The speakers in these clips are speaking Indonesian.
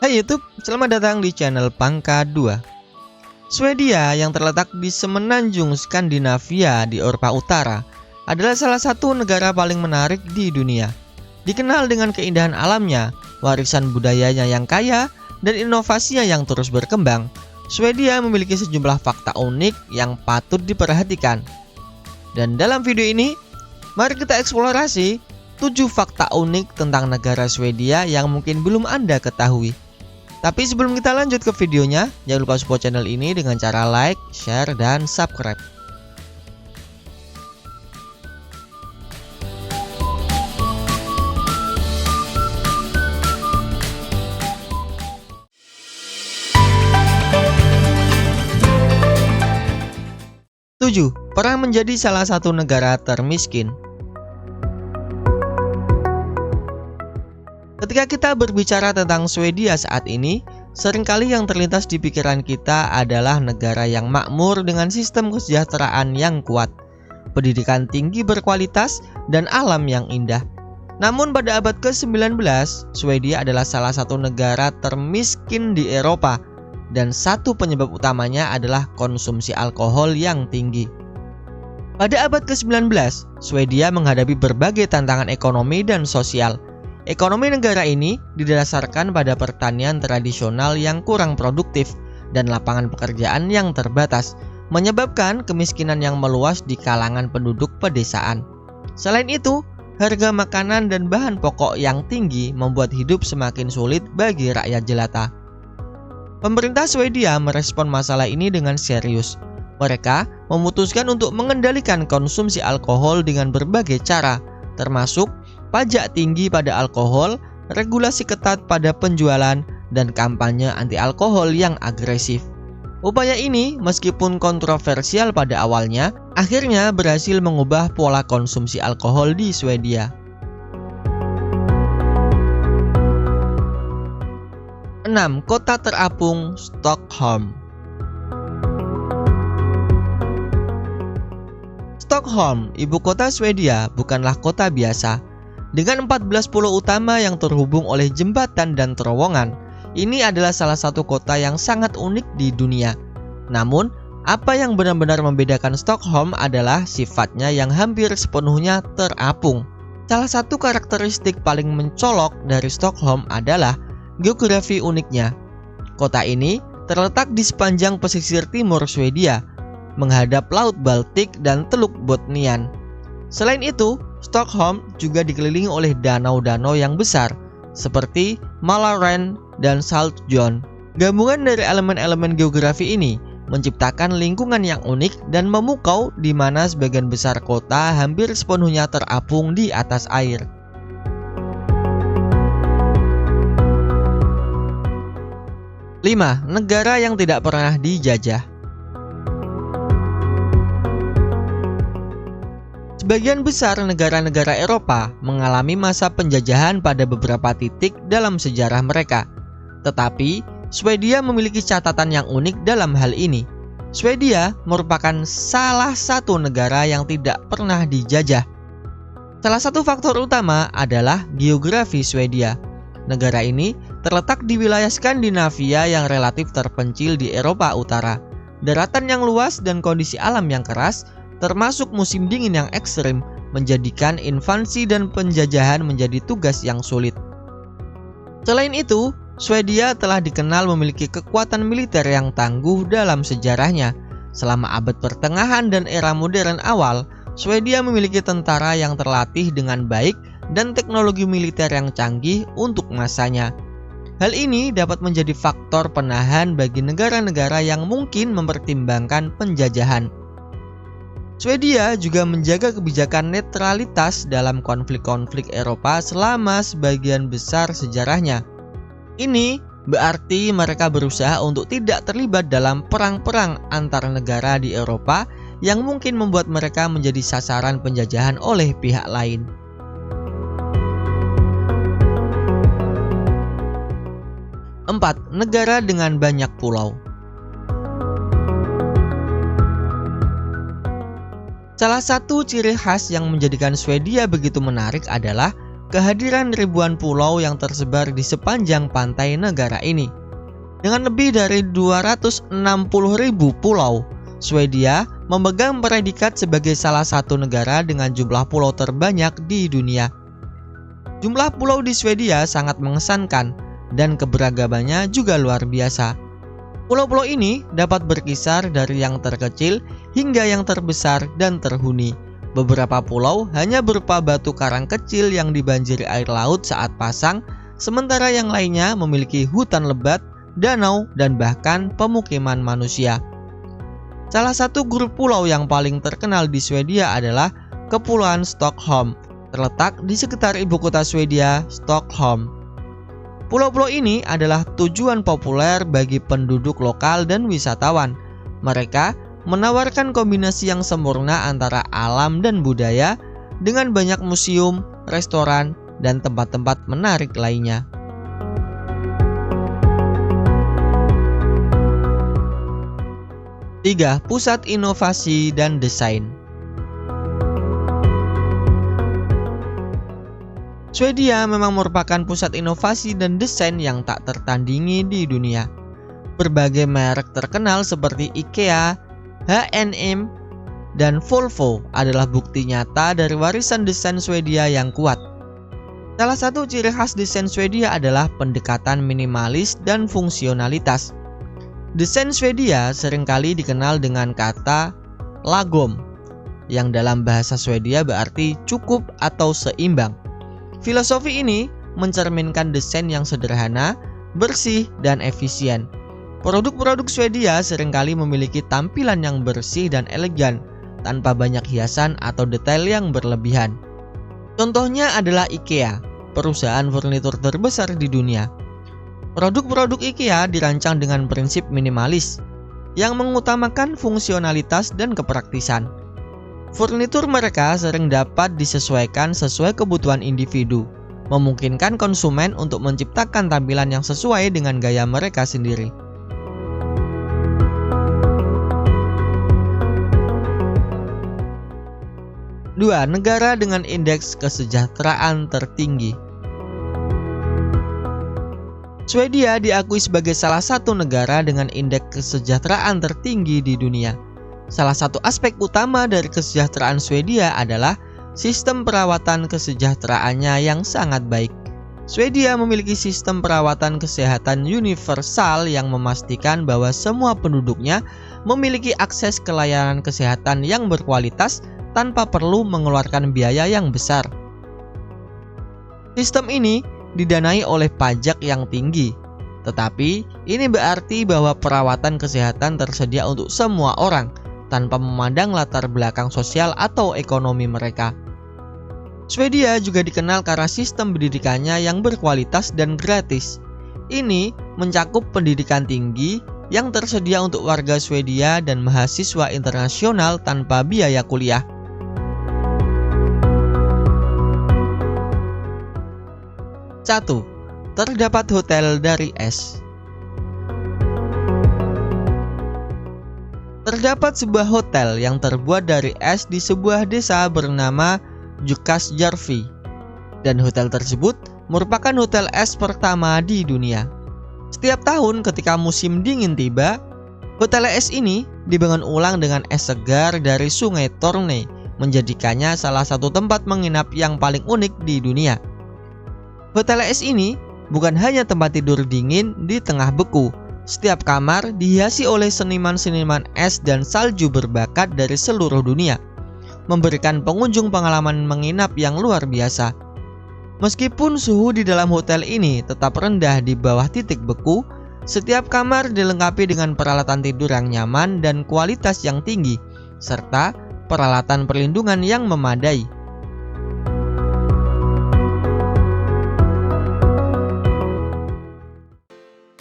Hai YouTube, selamat datang di channel Pangka 2. Swedia yang terletak di semenanjung Skandinavia di Eropa Utara adalah salah satu negara paling menarik di dunia. Dikenal dengan keindahan alamnya, warisan budayanya yang kaya, dan inovasinya yang terus berkembang. Swedia memiliki sejumlah fakta unik yang patut diperhatikan. Dan dalam video ini, mari kita eksplorasi 7 fakta unik tentang negara Swedia yang mungkin belum Anda ketahui. Tapi sebelum kita lanjut ke videonya, jangan lupa support channel ini dengan cara like, share, dan subscribe. Pernah menjadi salah satu negara termiskin. Ketika kita berbicara tentang Swedia saat ini, seringkali yang terlintas di pikiran kita adalah negara yang makmur dengan sistem kesejahteraan yang kuat, pendidikan tinggi berkualitas, dan alam yang indah. Namun pada abad ke-19, Swedia adalah salah satu negara termiskin di Eropa, dan satu penyebab utamanya adalah konsumsi alkohol yang tinggi. Pada abad ke-19, Swedia menghadapi berbagai tantangan ekonomi dan sosial. Ekonomi negara ini didasarkan pada pertanian tradisional yang kurang produktif dan lapangan pekerjaan yang terbatas, menyebabkan kemiskinan yang meluas di kalangan penduduk pedesaan. Selain itu, harga makanan dan bahan pokok yang tinggi membuat hidup semakin sulit bagi rakyat jelata. Pemerintah Swedia merespon masalah ini dengan serius. Mereka memutuskan untuk mengendalikan konsumsi alkohol dengan berbagai cara, termasuk pajak tinggi pada alkohol, regulasi ketat pada penjualan, dan kampanye anti-alkohol yang agresif. Upaya ini, meskipun kontroversial pada awalnya, akhirnya berhasil mengubah pola konsumsi alkohol di Swedia. 6. Kota terapung Stockholm. Stockholm, ibu kota Swedia, bukanlah kota biasa. Dengan 14 pulau utama yang terhubung oleh jembatan dan terowongan, ini adalah salah satu kota yang sangat unik di dunia. Namun, apa yang benar-benar membedakan Stockholm adalah sifatnya yang hampir sepenuhnya terapung. Salah satu karakteristik paling mencolok dari Stockholm adalah geografi uniknya. Kota ini terletak di sepanjang pesisir timur Swedia, menghadap Laut Baltik dan Teluk Botnian. Selain itu, Stockholm juga dikelilingi oleh danau-danau yang besar seperti Mälaren dan Saltjön. Gabungan dari elemen-elemen geografi ini menciptakan lingkungan yang unik dan memukau di mana sebagian besar kota hampir sepenuhnya terapung di atas air. 5. Negara yang tidak pernah dijajah. Sebagian besar negara-negara Eropa mengalami masa penjajahan pada beberapa titik dalam sejarah mereka. Tetapi, Swedia memiliki catatan yang unik dalam hal ini. Swedia merupakan salah satu negara yang tidak pernah dijajah. Salah satu faktor utama adalah geografi Swedia. Negara ini terletak di wilayah Skandinavia yang relatif terpencil di Eropa Utara. Daratan yang luas dan kondisi alam yang keras, termasuk musim dingin yang ekstrim, menjadikan invasi dan penjajahan menjadi tugas yang sulit. Selain itu, Swedia telah dikenal memiliki kekuatan militer yang tangguh dalam sejarahnya. Selama abad pertengahan dan era modern awal, Swedia memiliki tentara yang terlatih dengan baik dan teknologi militer yang canggih untuk masanya. Hal ini dapat menjadi faktor penahan bagi negara-negara yang mungkin mempertimbangkan penjajahan. Swedia juga menjaga kebijakan netralitas dalam konflik-konflik Eropa selama sebagian besar sejarahnya. Ini berarti mereka berusaha untuk tidak terlibat dalam perang-perang antar negara di Eropa yang mungkin membuat mereka menjadi sasaran penjajahan oleh pihak lain. 4. Negara dengan banyak pulau. Salah satu ciri khas yang menjadikan Swedia begitu menarik adalah kehadiran ribuan pulau yang tersebar di sepanjang pantai negara ini. Dengan lebih dari 260.000 pulau, Swedia memegang predikat sebagai salah satu negara dengan jumlah pulau terbanyak di dunia. Jumlah pulau di Swedia sangat mengesankan dan keberagamannya juga luar biasa. Pulau-pulau ini dapat berkisar dari yang terkecil hingga yang terbesar dan terhuni. Beberapa pulau hanya berupa batu karang kecil yang dibanjiri air laut saat pasang, sementara yang lainnya memiliki hutan lebat, danau, dan bahkan pemukiman manusia. Salah satu grup pulau yang paling terkenal di Swedia adalah Kepulauan Stockholm, terletak di sekitar ibu kota Swedia, Stockholm. Pulau-pulau ini adalah tujuan populer bagi penduduk lokal dan wisatawan. Mereka menawarkan kombinasi yang sempurna antara alam dan budaya dengan banyak museum, restoran, dan tempat-tempat menarik lainnya. Tiga, pusat inovasi dan desain. Swedia memang merupakan pusat inovasi dan desain yang tak tertandingi di dunia. Berbagai merek terkenal seperti IKEA, H&M, dan Volvo adalah bukti nyata dari warisan desain Swedia yang kuat. Salah satu ciri khas desain Swedia adalah pendekatan minimalis dan fungsionalitas. Desain Swedia seringkali dikenal dengan kata lagom, yang dalam bahasa Swedia berarti cukup atau seimbang. Filosofi ini mencerminkan desain yang sederhana, bersih, dan efisien. Produk-produk Swedia seringkali memiliki tampilan yang bersih dan elegan, tanpa banyak hiasan atau detail yang berlebihan. Contohnya adalah IKEA, perusahaan furnitur terbesar di dunia. Produk-produk IKEA dirancang dengan prinsip minimalis, yang mengutamakan fungsionalitas dan kepraktisan. Furnitur mereka sering dapat disesuaikan sesuai kebutuhan individu, memungkinkan konsumen untuk menciptakan tampilan yang sesuai dengan gaya mereka sendiri. 2. Negara dengan indeks kesejahteraan tertinggi. Swedia diakui sebagai salah satu negara dengan indeks kesejahteraan tertinggi di dunia. Salah satu aspek utama dari kesejahteraan Swedia adalah sistem perawatan kesejahteraannya yang sangat baik. Swedia memiliki sistem perawatan kesehatan universal yang memastikan bahwa semua penduduknya memiliki akses ke layanan kesehatan yang berkualitas tanpa perlu mengeluarkan biaya yang besar. Sistem ini didanai oleh pajak yang tinggi, tetapi ini berarti bahwa perawatan kesehatan tersedia untuk semua orang tanpa memandang latar belakang sosial atau ekonomi mereka. Swedia juga dikenal karena sistem pendidikannya yang berkualitas dan gratis. Ini mencakup pendidikan tinggi yang tersedia untuk warga Swedia dan mahasiswa internasional tanpa biaya kuliah. 1. Terdapat hotel dari es. Terdapat sebuah hotel yang terbuat dari es di sebuah desa bernama Jukkasjärvi, dan hotel tersebut merupakan hotel es pertama di dunia. Setiap tahun ketika musim dingin tiba, hotel es ini dibangun ulang dengan es segar dari sungai Torne, menjadikannya salah satu tempat menginap yang paling unik di dunia. Hotel es ini bukan hanya tempat tidur dingin di tengah beku. Setiap kamar dihiasi oleh seniman-seniman es dan salju berbakat dari seluruh dunia, memberikan pengunjung pengalaman menginap yang luar biasa. Meskipun suhu di dalam hotel ini tetap rendah di bawah titik beku, setiap kamar dilengkapi dengan peralatan tidur yang nyaman dan kualitas yang tinggi, serta peralatan perlindungan yang memadai.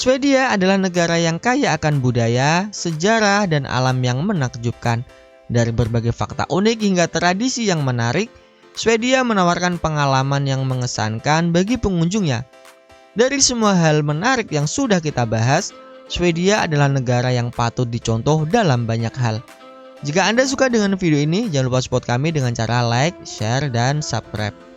Swedia adalah negara yang kaya akan budaya, sejarah, dan alam yang menakjubkan. Dari berbagai fakta unik hingga tradisi yang menarik, Swedia menawarkan pengalaman yang mengesankan bagi pengunjungnya. Dari semua hal menarik yang sudah kita bahas, Swedia adalah negara yang patut dicontoh dalam banyak hal. Jika Anda suka dengan video ini, jangan lupa support kami dengan cara like, share, dan subscribe.